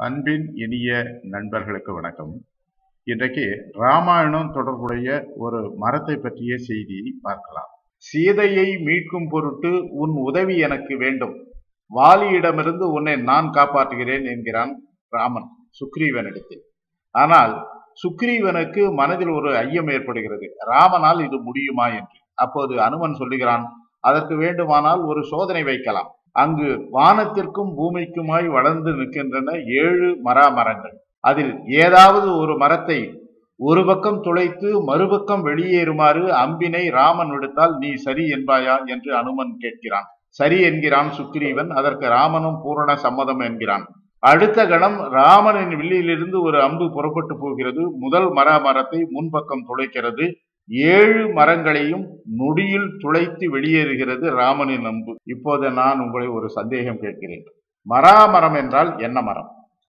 அன்பின் இனிய நண்பர்களுக்கு வணக்கம். இன்றைக்கு ராமாயணம் தொடர்புடைய ஒரு மரத்தை பற்றிய செய்தியை பார்க்கலாம். சீதையை மீட்கும் பொருட்டு உன் உதவி எனக்கு வேண்டும். வாலியிடமிருந்து உன்னை நான் காப்பாற்றுகிறேன் என்கிறான் ராமன் சுக்ரீவனிடத்தில். ஆனால் சுக்ரீவனுக்கு மனதில் ஒரு ஐயம் ஏற்படுகிறது, ராமனால் இது முடியுமா என்று. அப்போது அனுமன் சொல்லுகிறான், அதற்கு வேண்டுமானால் ஒரு சோதனை வைக்கலாம். அங்கு வானத்திற்கும் பூமிக்குமாய் வளர்ந்து நிற்கின்றன 7 மரங்கள். அதில் ஏதாவது ஒரு மரத்தை ஒரு பக்கம் துளைத்து மறுபக்கம் வெளியேறுமாறு அம்பினை ராமன் விடுத்தால் நீ சரி என்பாயா என்று அனுமன் கேட்கிறான். சரி என்கிறான் சுக்ரீவன். அதற்கு ராமனும் பூரண சம்மதம் என்கிறான். அடுத்த கணம் ராமனின் வில்லிலிருந்து ஒரு அம்பு புறப்பட்டு போகிறது. முதல் மரத்தை முன்பக்கம் துளைக்கிறது. 7 மரங்களையும் நொடியில் துளைத்து வெளியேறுகிறது ராமனின் அம்பு. இப்போது நான் உங்களை ஒரு சந்தேகம் கேட்கிறேன். மரம் என்றால் என்ன மரம்?